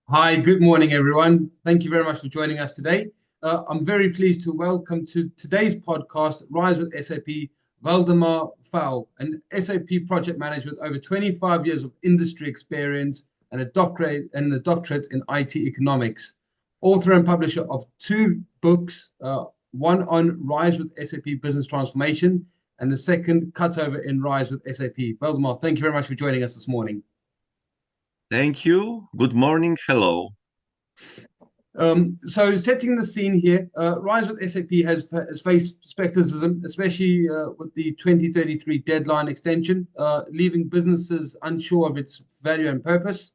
Hi, good morning, everyone. Thank you very much for joining us today. I'm very pleased to welcome to today's podcast, Rise with SAP, Valdemar Fowl, an SAP project manager with over 25 years of industry experience and a doctorate in IT economics, author and publisher of two books, one on Rise with SAP Business Transformation, and the second, Cutover in Rise with SAP. Valdemar, thank you very much for joining us this morning. Thank you. Good morning. Hello. So setting the scene here, Rise with SAP has faced skepticism, especially with the 2033 deadline extension, leaving businesses unsure of its value and purpose.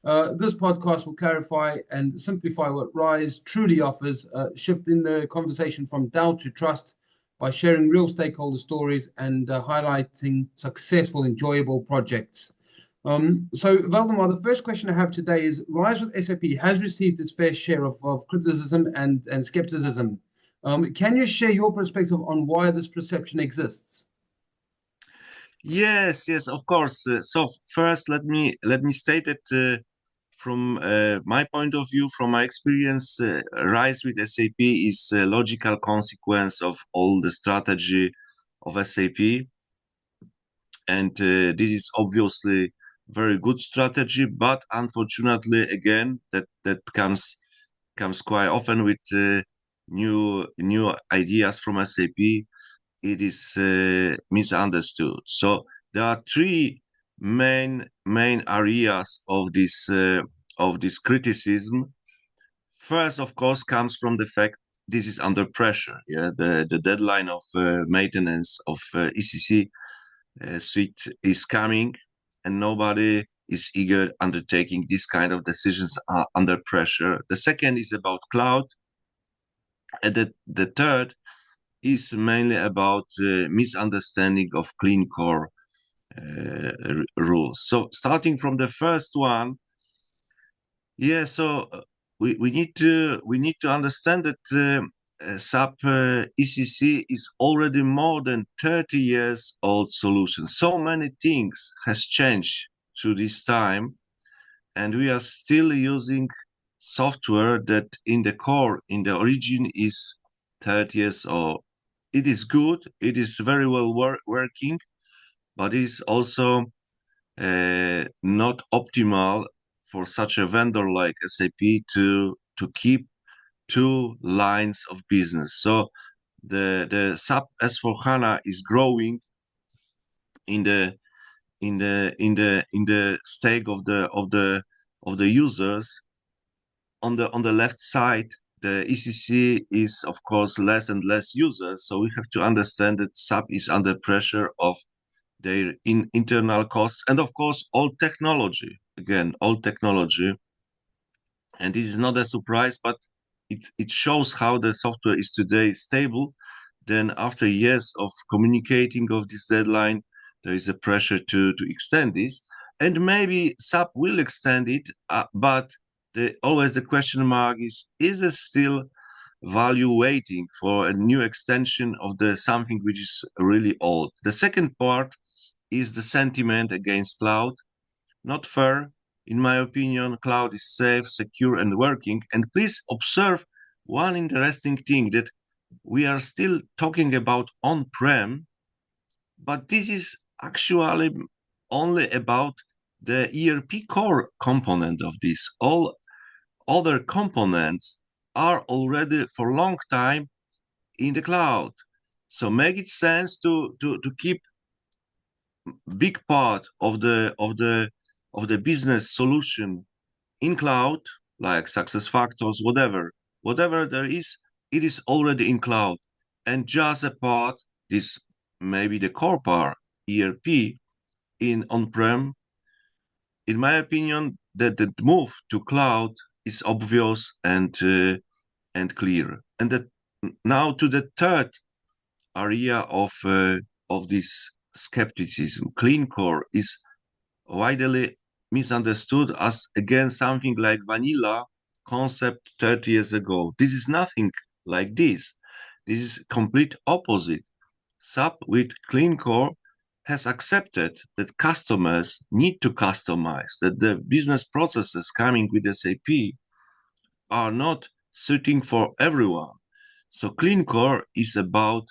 This podcast will clarify and simplify what Rise truly offers, shifting the conversation from doubt to trust by sharing real stakeholder stories and highlighting successful, enjoyable projects. So, Valdemar, the first question I have today is Rise with SAP has received its fair share of criticism and skepticism. Can you share your perspective on why this perception exists? Yes, of course. So first, let me state that from my point of view, from my experience, Rise with SAP is a logical consequence of all the strategy of SAP, and this is obviously very good strategy. But unfortunately, again, that comes quite often with new ideas from SAP. It is misunderstood. So there are three main areas of this criticism. First, of course, comes from the fact this is under pressure. Yeah, the deadline of maintenance of ECC suite is coming, and nobody is eager undertaking this kind of decisions under pressure. The second is about cloud, and the third is mainly about misunderstanding of clean core rules. So starting from the first one, yeah. So we need to understand that SAP ECC is already more than 30 years old solution. So many things has changed through this time, and we are still using software that in the core, in the origin, is 30 years old. It is good. It is very well working, but it is also not optimal for such a vendor like SAP to keep two lines of business. So the SAP S4 HANA is growing in the stake of the users. On the left side, the ECC is of course less and less users. So we have to understand that SAP is under pressure of their internal costs, and of course all technology, again all technology. And this is not a surprise, but it shows how the software is today stable. Then after years of communicating of this deadline, there is a pressure to extend this, and maybe SAP will extend it, but always the question mark is there still value waiting for a new extension of the something which is really old? The second part is the sentiment against cloud. Not fair. In my opinion, cloud is safe, secure, and working. And please observe one interesting thing that we are still talking about on-prem, but this is actually only about the ERP core component of this. All other components are already for a long time in the cloud. So make it sense to keep big part of the business solution in cloud, like SuccessFactors, whatever there is, it is already in cloud, and just a part, this maybe the core part, ERP, in on-prem. In my opinion, that the move to cloud is obvious and clear. And that now to the third area of this skepticism. Clean core is widely misunderstood as again something like vanilla concept 30 years ago. This is nothing like this. This is complete opposite. SAP with clean core has accepted that customers need to customize, that the business processes coming with SAP are not suiting for everyone. So Clean Core is about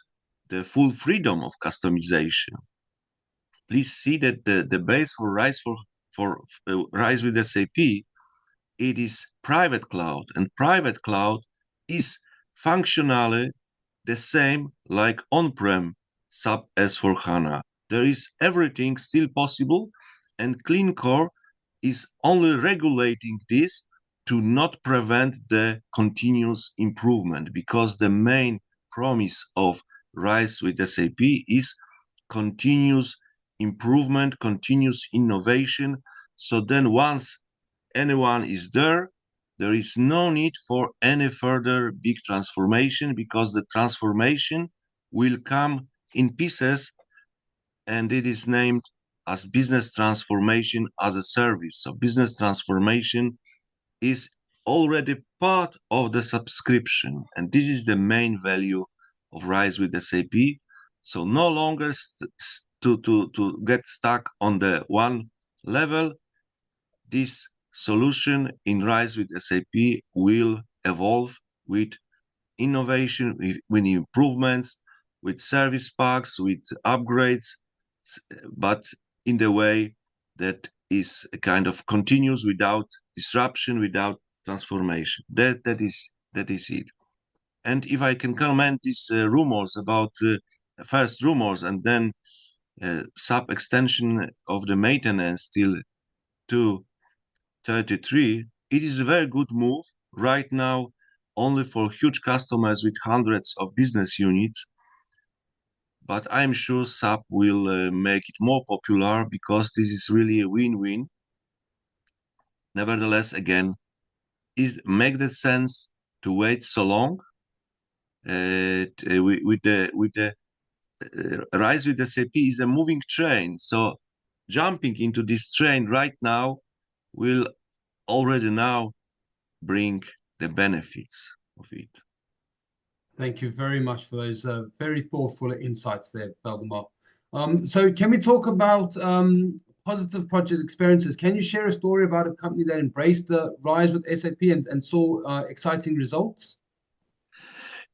the full freedom of customization. Please see that the base for Rise with SAP, it is private cloud, and private cloud is functionally the same like on-prem SAP S/4HANA. There is everything still possible, and Clean Core is only regulating this to not prevent the continuous improvement, because the main promise of Rise with SAP is continuous improvement, continuous innovation. So then once anyone is there, there is no need for any further big transformation, because the transformation will come in pieces, and it is named as business transformation as a service. So business transformation is already part of the subscription, and this is the main value of Rise with SAP. So no longer to get stuck on the one level. This solution in Rise with SAP will evolve with innovation, with improvements, with service packs, with upgrades, but in the way that is a kind of continuous, without disruption, without transformation. That is it. And if I can comment these rumors about first rumors, and then SAP extension of the maintenance till 233, it is a very good move right now, only for huge customers with hundreds of business units. But I'm sure SAP will make it more popular, because this is really a win-win. Nevertheless, again, is make the sense to wait so long with the Rise with SAP is a moving train. So jumping into this train right now will already now bring the benefits of it. Thank you very much for those very thoughtful insights there, Valdemar. So can we talk about positive project experiences? Can you share a story about a company that embraced the Rise with SAP and saw exciting results?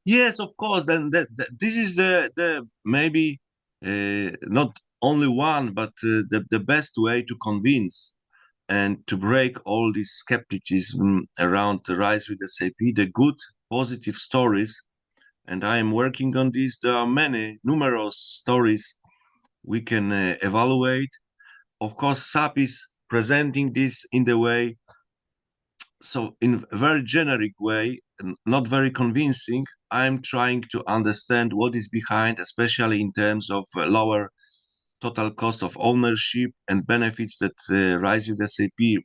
Yes, of course. Then this is the maybe not only one, but the best way to convince and to break all this skepticism around the Rise with SAP, the good positive stories. And I am working on this. There are many numerous stories we can evaluate. Of course, SAP is presenting this in the way, so in a very generic way, not very convincing. I'm trying to understand what is behind, especially in terms of lower total cost of ownership and benefits that Rise with SAP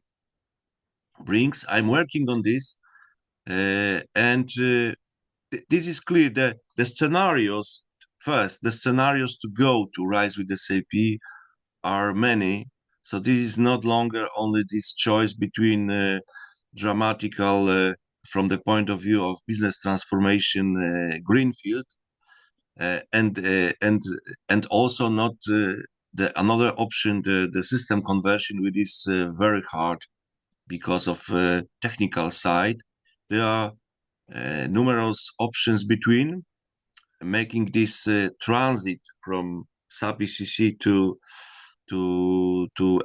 brings. I'm working on this, and this is clear. The scenarios, first, the scenarios to go to Rise with SAP are many. So this is not longer only this choice between dramatical, from the point of view of business transformation, greenfield, and also not the another option, the system conversion, which is very hard because of technical side. There are numerous options between making this transit from SAP ECC to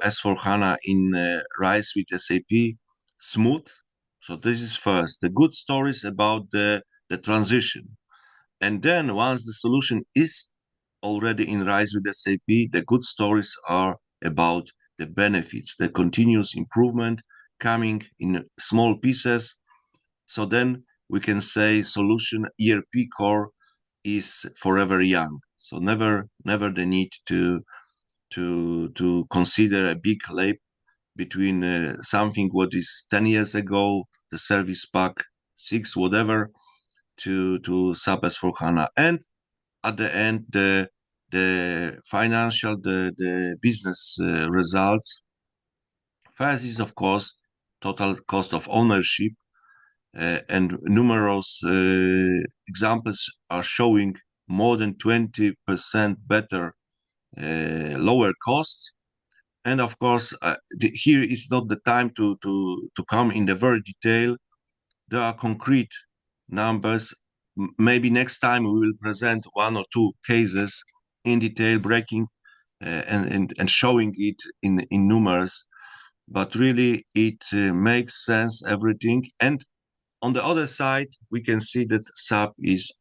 S/4HANA in Rise with SAP smooth. So this is first the good stories about the transition. And then once the solution is already in Rise with SAP, the good stories are about the benefits, the continuous improvement coming in small pieces. So then we can say solution ERP core is forever young. So never the need to consider a big leap between something what is 10 years ago, the service pack 6, whatever, to SAP S/4HANA. And at the end, the financial, the business results. First is, of course, total cost of ownership, and numerous examples are showing more than 20% better lower costs. And of course, here is not the time to come in the very detail. There are concrete numbers. Maybe next time we will present one or two cases in detail, breaking and showing it in numbers. But really, it makes sense, everything. And on the other side, we can see that SAP is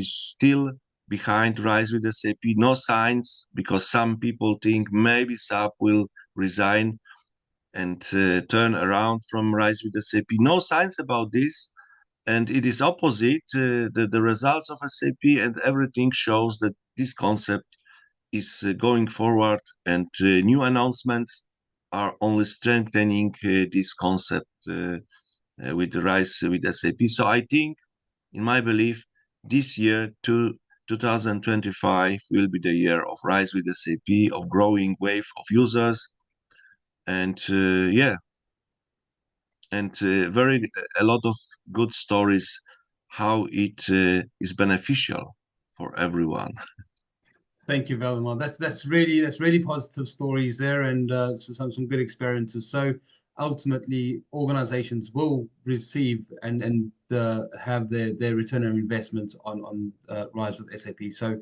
still behind Rise with SAP. No signs, because some people think maybe SAP will resign and turn around from Rise with SAP. No signs about this. And it is opposite. The results of SAP and everything shows that this concept is going forward, and new announcements are only strengthening this concept with the Rise with SAP. So I think, in my belief, this year, 2025, will be the year of Rise with SAP, of growing wave of users, and yeah, and a lot of good stories how it is beneficial for everyone. Thank you, Valdemar. That's really positive stories there, and some good experiences. So ultimately, organizations will receive and have their return on investment on Rise with SAP. So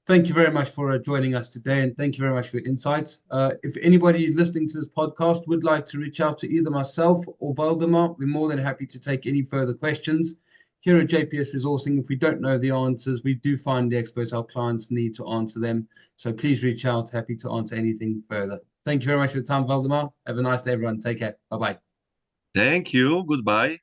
thank you very much for joining us today, and thank you very much for your insights. If anybody listening to this podcast would like to reach out to either myself or Valdemar, we're more than happy to take any further questions. Here at JPS Resourcing, if we don't know the answers, we do find the experts our clients need to answer them. So please reach out. Happy to answer anything further. Thank you very much for your time, Valdemar. Have a nice day, everyone. Take care. Bye-bye. Thank you. Goodbye.